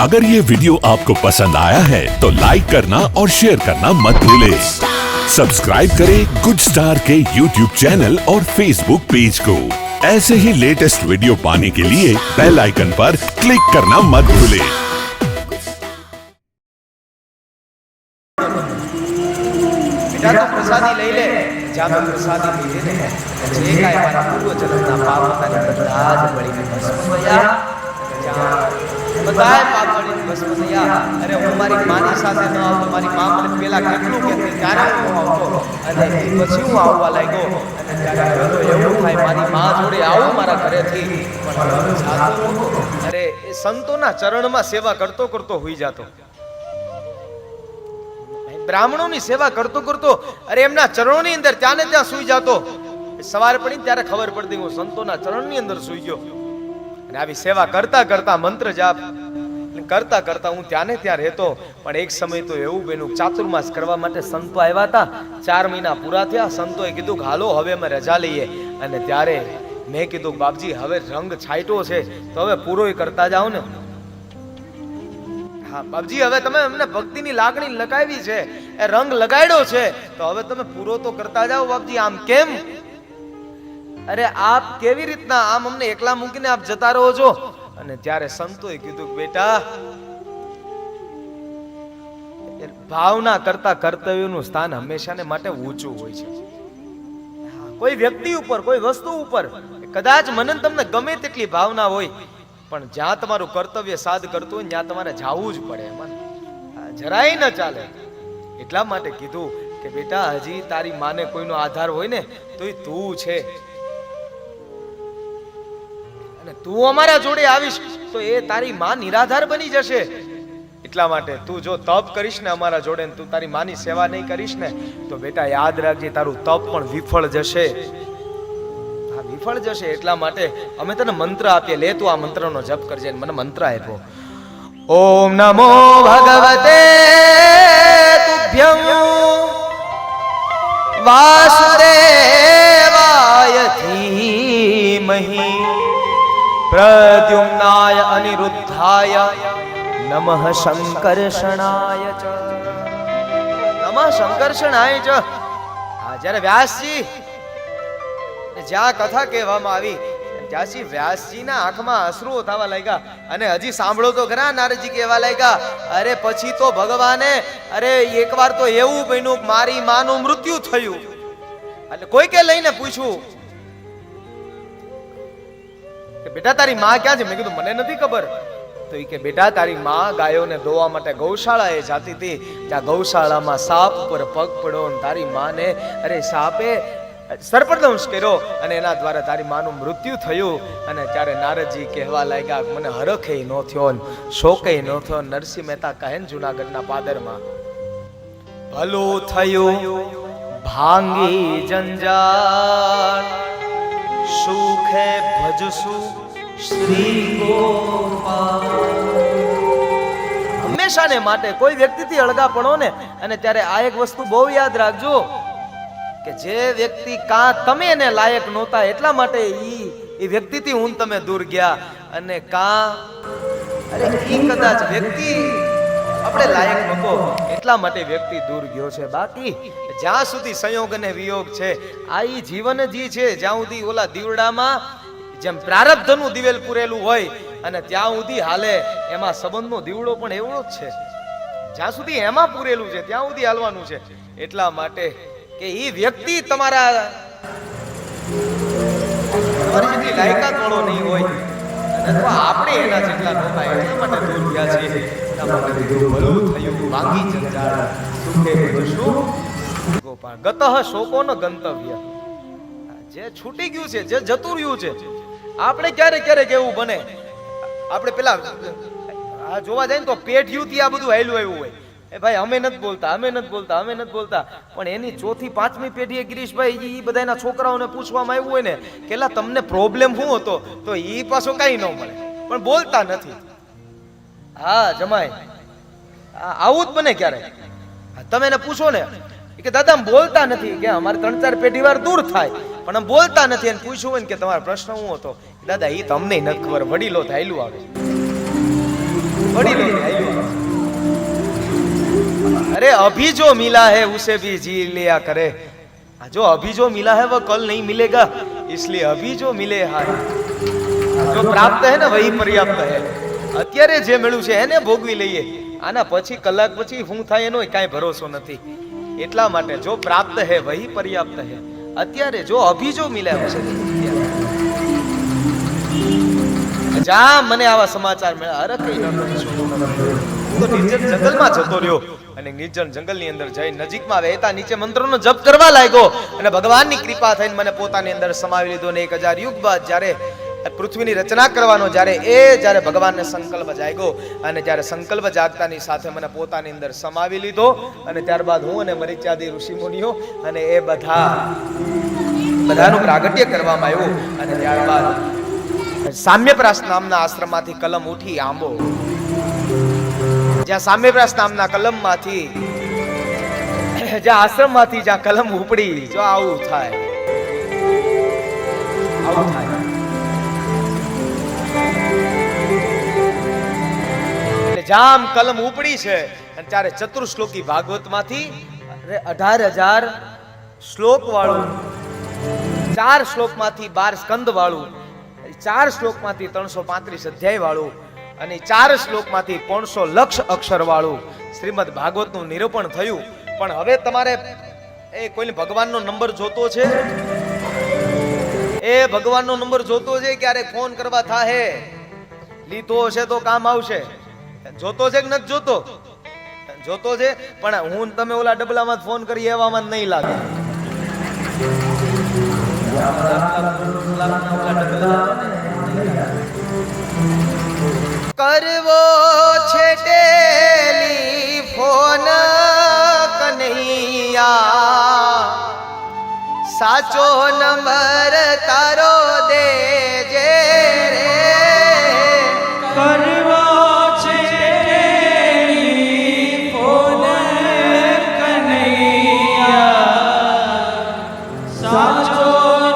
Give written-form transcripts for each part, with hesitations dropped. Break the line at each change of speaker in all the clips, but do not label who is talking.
अगर ये वीडियो आपको पसंद आया है तो लाइक करना और शेयर करना मत भूलें। सब्सक्राइब करें गुड स्टार के यूट्यूब चैनल और फेसबुक पेज को। ऐसे ही लेटेस्ट वीडियो पाने के लिए बेल आइकन पर क्लिक करना मत भूलें।
बेटा तो प्रसादी લઈ લે જ્યાં પ્રસાદી લીધી ને જે કાંઈ મારા પૂર્વ જન્મના પાપ હતા ને બધા જ બળીને ભસ્મ થયા બધાય પાપ બળીને ભસ્મ થયા અરે હું મારી માની સાથે ન આવતો મારી મા મને પેલા કેટલું કહેતી ત્યારે હું આવતો અને પછી હું આવવા લાગ્યો અને ત્યારે એવું થાય મારી મા જોડે આવું મારા ઘરેથી પણ જાતો નહોતો અરે એ સંતોના ચરણમાં સેવા કરતો કરતો હોઈ જાતો બ્રાહ્મણોની સેવા કરતો કરતો અરે એમના ચરણોની અંદર ત્યાં ને ત્યાં સૂઈ જાતો સવાર પડી ત્યારે ખબર પડતી હું સંતોના ચરણની અંદર સૂઈ ગયો અને આવી સેવા કરતા કરતા મંત્ર જાપ કરતા કરતા હું ત્યાં ને ત્યાં રહેતો પણ એક સમય તો એવું બન્યું ચાતુર્માસ કરવા માટે સંતો આવ્યા હતા 4 મહિના પૂરા થયા સંતોએ કીધું કે હાલો હવે અમે રજા લઈએ અને ત્યારે મેં કીધું બાપજી હવે રંગ છાંટ્યો છે તો હવે પૂરોય કરતા જાઓ ને હા બાપજી હવે તમે અમને ભક્તિની લાગણી લગાવી છે એ રંગ લગાડ્યો છે તો હવે તમે પૂરો તો કરતા જાઓ બાપજી આમ કેમ અરે આપ કેવી રીતના આમ અમને એકલા મૂકીને આપ જતા રહો છો અને ત્યારે સંતોએ કીધું કે બેટા ભાવના કરતા કર્તવ્યનું સ્થાન હંમેશાને માટે ઊંચું હોય છે કોઈ વ્યક્તિ ઉપર કોઈ વસ્તુ ઉપર કદાચ મને તમને ગમે તેટલી ભાવના હોય પણ જ્યાં તમારું કર્તવ્ય સાધ કરતું હોય ત્યાં તમારે જાવું જ પડે એમાં જરાય ન ચાલે એટલા માટે કીધું કે બેટા હજી તારી માને કોઈનો આધાર હોય ને તો એ તું છે અને તું અમારા જોડે આવીશ તો એ તારી માં નિરાધાર બની જશે એટલા માટે તું જો તપ કરીશ ને અમારા જોડે તું તારી માની સેવા નહીં કરીશ ને તો બેટા યાદ રાખજે તારું તપ પણ વિફળ જશે વિફળ જશે એટલા માટે અમે તને મંત્ર આપીએ લે તું આ મંત્રનો જપ કરજે મને મંત્ર આપ્યો ઓમ નમો ભગવતે તુભ્યં વાસુદેવાય ધીમહિ પ્રદ્યુમ્નાય અનિરુદ્ધાય નમઃ શંકર્ષણાય ચ નમઃ શંકર્ષણાય ચ જ્યારે વ્યાસજી જ્યાં કથા કહેવામાં આવી ત્યાંથી વ્યાસજીના આંખમાં અશ્રુઓ થવા લાગ્યા અને હજી સાંભળો તો ખરા નારદજી કહેવા લાગ્યા અરે પછી તો ભગવાને અરે એકવાર તો એવું બન્યું મારી માનું મૃત્યુ થયું એટલે કોઈ કે લઈને પૂછ્યું કે બેટા તારી માં ક્યાં છે મેં કીધું મને નથી ખબર તો એ કે બેટા તારી માં ગાયોને દોવા માટે ગૌશાળાએ જાતી હતી ત્યાં ગૌશાળામાં સાપ ઉપર પગ પડ્યો અને તારી માને અરે સાપે સર્પદંશ કર્યો અને એના દ્વારા તારી માનું મૃત્યુ થયું અને ત્યારે નારદજી કહેવા લાગ્યા મને હરખે ન થયો શોકે ન થયો નરસિંહ મહેતા કહે જુનાગઢના પાદરમાં ભલું થયું ભાંગી જંજાળ સુખે ભજસુ શ્રી ગોપાલ હંમેશાને માટે કોઈ વ્યક્તિથી અળગા પડો ને અને ત્યારે આ એક વસ્તુ બહુ યાદ રાખજો કે જે વ્યક્તિ કા તમે એને લાયક નહોતા એટલા માટે ઈ વ્યક્તિથી હું તમે દૂર ગયા અને કા અરે ઈ કદાચ વ્યક્તિ આપણે લાયક નહોતો એટલા માટે વ્યક્તિ દૂર ગયો છે બાકી જ્યાં સુધી સંયોગ અને વિયોગ છે આ ઈ જીવન જી છે જ્યાં સુધી ઓલા દીવડામાં જેમ પ્રારબ્ધનું દિવેલ પૂરેલું હોય અને ત્યાં સુધી હાલે એમાં સંબંધનો દીવડો પણ એવડો જ છે જ્યાં સુધી એમાં પૂરેલું છે ત્યાં સુધી હાલવાનું છે એટલા માટે કે એ વ્યક્તિ તમારી જેટલી લાયકાત વાળો નહીં હોય અથવા આપણે એના જેટલા નહોતા એટલા માટે દૂર ગયા છે એટલા માટે ભલું થયું ભાંગી જંજાળ સુખે ભજસુ ગોપાલ ગતઃ શોકો ન ગંતવ્ય જે છૂટી ગયું છે જે જતું રહ્યું છે આપણે ક્યારેક ક્યારેક એવું બને આપણે પેલા જોવા જાય ને તો પેઢીઓથી આ બધું હાલ્યું આવ્યું હોય એ ભાઈ અમે નથી બોલતા પણ એની ચોથી પાંચમી પેઢીએ ગિરીશભાઈ એ બધાના છોકરાઓને પૂછવામાં આવ્યું હોય ને કે લા તમને પ્રોબ્લેમ શું હતો તો એ પાછો કઈ ન મળે પણ બોલતા નથી હા જમાય આવું જ બને ક્યારે તમે એને પૂછો ને કે દાદા બોલતા નથી કે અમારે 3-4 પેઢી વાર દૂર થાય પણ આમ બોલતા નથી અને પૂછ્યું હોય ને કે તમારો પ્રશ્ન શું હતો દાદા એ તમને નથી ખબર વડીલો થાયલું આવે વડીલો આવ્યો अरे अभी जो मिला है उसे भी जी लिया करे जो अभी जो मिला है वो कल नहीं मिलेगा इसलिए अभी जो मिले હા जो प्राप्त है ना वही पर्याप्त है અત્યારે જે મળ્યું છે એને ભોગવી લઈએ આના પછી કલાક પછી શું થાય એનો કાંઈ ભરોસો નથી એટલા માટે જો પ્રાપ્ત है वही पर्याप्त है અત્યારે જો अभी जो मिला है उसे જા મને આવા સમાચાર મળ્યા અરે કઈ ન તો નિર્જન જંગલમાં જતો રહ્યો અને નિર્જન જંગલની અંદર જઈ નજીકમાં વહેતા નીચે મંત્રોનો જપ કરવા લાગ્યો અને ભગવાનની કૃપા થઈને મને પોતાની અંદર સમાવી લીધો ને 1000 યુગ બાદ જ્યારે પૃથ્વીની રચના કરવાનો જ્યારે ભગવાનને સંકલ્પ જાગ્યો અને જ્યારે સંકલ્પ જાગતાની સાથે મને પોતાની અંદર સમાવી લીધો અને ત્યારબાદ હું અને મરીચાદી ઋષિમુનિઓ અને એ બધાનું પ્રાગટ્ય કરવામાં આવ્યું અને ત્યારબાદ સામ્યપ્રાસ નામના આશ્રમમાંથી કલમ ઉઠી આંબો જ્યાં સામ્યપ્રાસ નામના કલમમાંથી જ્યાં આશ્રમમાંથી જ્યાં કલમ ઉપડી જો આવું થાય એટલે જામ કલમ ઉપડી છે અને ત્યારે ચતુર્શ્લોકી ભાગવતમાંથી 18000 શ્લોક વાળું 4 શ્લોકમાંથી 12 સ્કંદ વાળું 4 શ્લોકમાંથી 335 અધ્યાય વાળું અને 4 શ્લોકમાંથી 500 લક્ષ અક્ષર વાળું શ્રીમદ ભાગવતનું નિરૂપણ થયું પણ હવે તમારે એ કોઈને ભગવાનનો નંબર જોતો છે એ ભગવાનનો નંબર જોતો છે ક્યારે ફોન કરવા થાહે લીધો હશે તો કામ આવશે જોતો છે કે નથી જોતો છે પણ હું તમે ઓલા ડબલામાં ફોન કરી એવામાં નહીં લાગે કરવો છે ટેલિફોન કનૈયા સાચો નંબર તારો દેજે રે
કરવો છે ટેલિફોન કનૈયા સાચો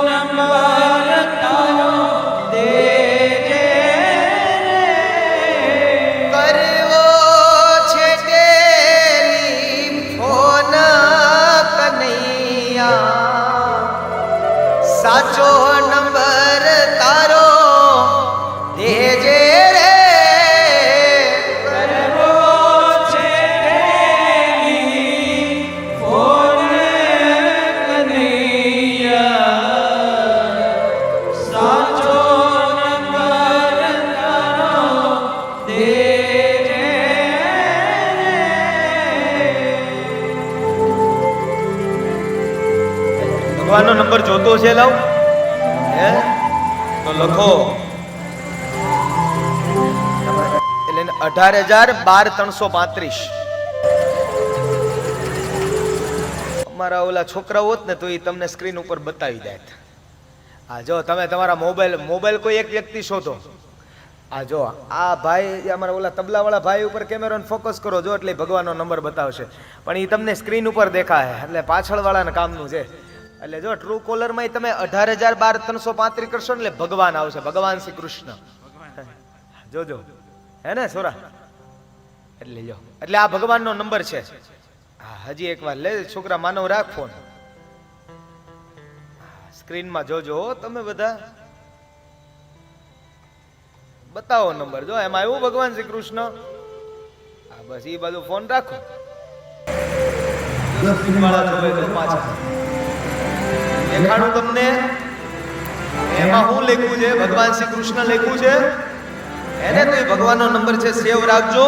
નંબર તારો દેજે
કરવો છે ટેલિફોન કનૈયા સાચો નંબર તારો દેજે રે
કરવો છે ટેલિફોન કનૈયા સાચો નંબર તારો દેજે
ભગવાનનો નંબર જોતો છે લાવ હે તો લખો એટલે 18000 અમારા ઓલા છોકરા હોત ને તો એ તમને સ્ક્રીન ઉપર બતાવી દેત આ જો તમે તમારા મોબાઈલ કોઈ એક વ્યક્તિ શોધો આ જો આ ભાઈ અમારા ઓલા તબલાવાળા ભાઈ ઉપર કેમેરાનો ફોકસ કરો જો એટલે ભગવાનનો નંબર બતાવશે પણ એ તમને સ્ક્રીન ઉપર દેખાય એટલે પાછળવાળાના કામનું છે એટલે જો ટ્રુ કોલરમાં તમે 18000 કરશો ને એટલે ભગવાન આવશે ભગવાન શ્રી કૃષ્ણ જોજો હે ને છોરા એટલે જો એટલે આ ભગવાનનો નંબર છે હજી એકવાર લે છોકરા માનવ રાખ ફોન સ્ક્રીનમાં જોજો તમે બધા બતાવો નંબર જો એમાં આવ્યું ભગવાન શ્રી કૃષ્ણ બસ એ બાજુ ફોન રાખો દેખાડું તમને એમાં હું લખ્યું છે ભગવાન શ્રી કૃષ્ણ લખ્યું છે એને તો એ ભગવાનનો નંબર છે સેવ રાખજો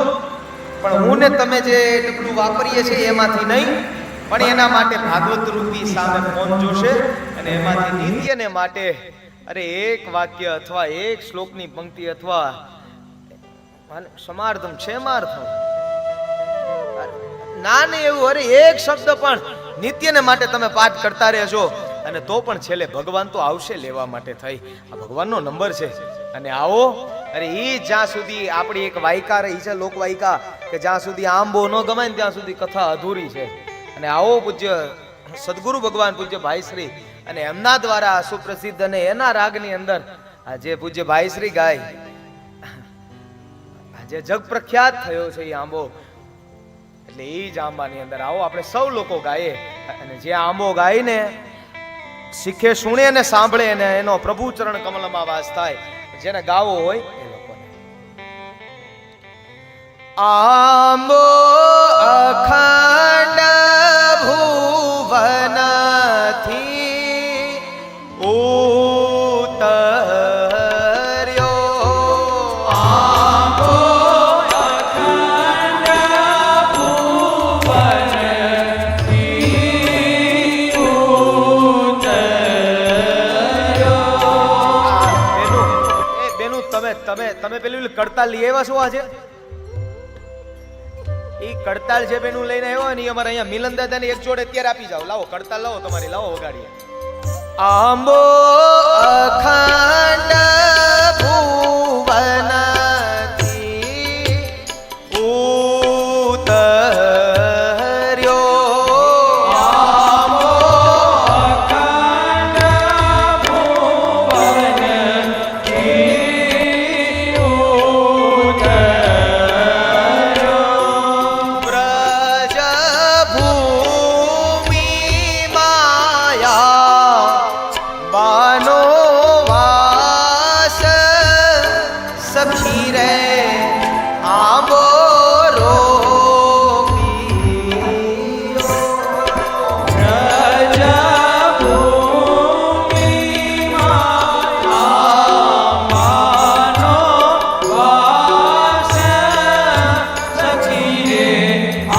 પણ હું ને તમે જે ટકલું વાપરીએ છીએ એમાંથી નહીં પણ એના માટે ભાગવત રૂપી સામે ફોન જોશે અને એમાંથી નિત્યને માટે અરે એક વાક્ય અથવા એક શ્લોકની પંક્તિ અથવા સમાર્થમ ક્ષેમાર્થમ ના ને એવું અરે એક શબ્દ પણ નિત્યને માટે તમે પાઠ કરતા રહેજો અને તો પણ છેલ્લે ભગવાન તો આવશે લેવા માટે થઈ આ ભગવાનનો નંબર છે અને આવો અરે ઈ જ્યાં સુધી આપણી એક વાયકા રહી છે લોકવાયકા કે જ્યાં સુધી આંબો ન ગમાય ને ત્યાં સુધી કથા અધૂરી છે અને આવો પૂજ્ય સદગુરુ ભગવાન પૂજ્ય ભાઈશ્રી અને એમના દ્વારા સુપ્રસિદ્ધ અને એના રાગની અંદર આ જે પૂજ્ય ભાઈશ્રી ગાય જે જગ પ્રખ્યાત થયો છે એ આંબો, એટલે એ જ આંબાની અંદર આવો આપણે સૌ લોકો ગાઈએ. અને જે આંબો ગાઈને શીખે, સુણે અને સાંભળે અને એનો પ્રભુ ચરણ કમલમાં વાસ થાય, જેને ગાવો હોય એ લોકોને. આંબો અખંડ ભુવનથી ઉતર્યો,
આંબો અખંડ ભુવનથી ઉતર્યો.
બેનું તમે પેલું કડતાલ લઈ આવ્યા છો આજે? એ કડતાલ જે બેનું લઈને આવ્યો ને, અમારે અહીંયા મિલન દાદાની એક જોડે અત્યારે આપી જાઓ. લાવો કડતાલ, લાવો તમારી, લાવો વગાડીએ. આંબો અખંડ ભુવનથી ઉતર્યો,
આંબો અખંડ ભુવનથી ઉતર્યો.
વ્રજ ભૂમિ માયા બાનો વાસ સખી રે આંબો રોપિયો.
રજભૂમિમાં વાસ સખી રે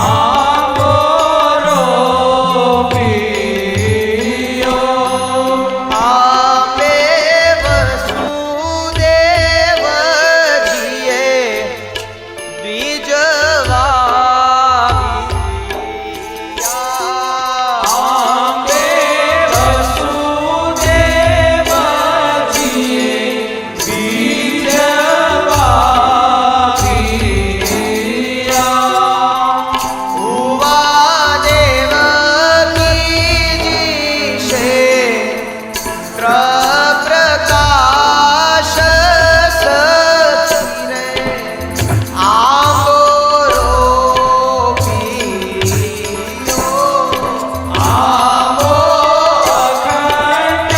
આંબો રોપિયો.
આપે વસુદેવજીએ બીજ વાવ્યા.
આંબે વસુદેવજીએ બીજ વાવ્યા.
ભુવા દેવકીજી ક્ષેત્ર પ્રકાશ સખી રે આંબો રોપિયો.
આંબો અખંડ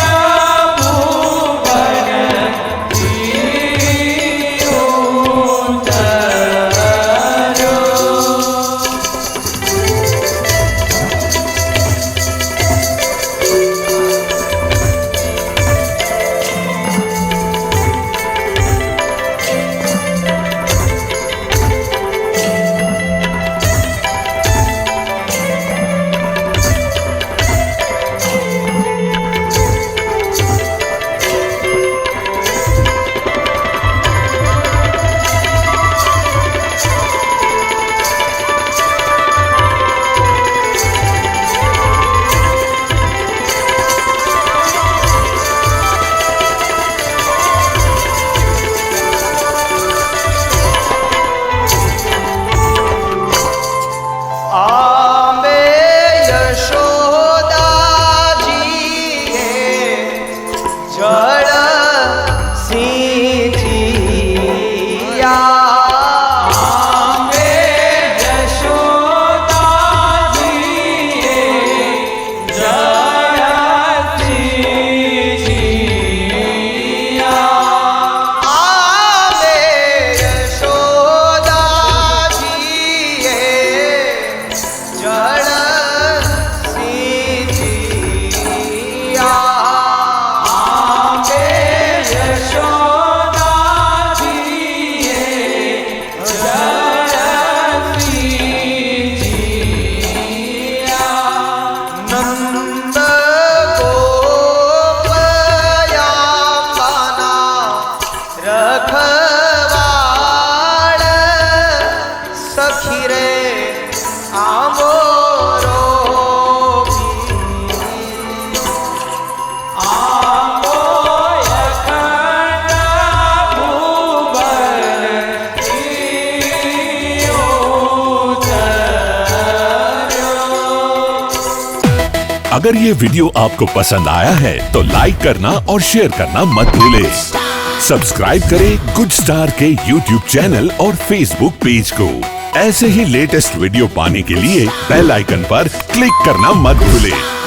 ભુવનથી ઉતર્યો.
આંબે યશોદાજીએ જળ સિંચિયા.
આંબે યશોદાજીએ જળસિંચિયા.
આંબે યશોદાજીએ જળ સિંચિયા.
આંબે યશોદાજીએ જળસિંચિયા.
નંદ ગોપયાંબાના રખવાળ સખી રે આંબો રોપિયો.
આંબો અખંડ ભુવનથી ઉતર્યો.
अगर ये वीडियो आपको पसंद आया है तो लाइक करना और शेयर करना मत भूलें। सब्सक्राइब करें गुड स्टार के यूट्यूब चैनल और फेसबुक पेज को। ऐसे ही लेटेस्ट वीडियो पाने के लिए बेल आइकन पर क्लिक करना मत भूलें।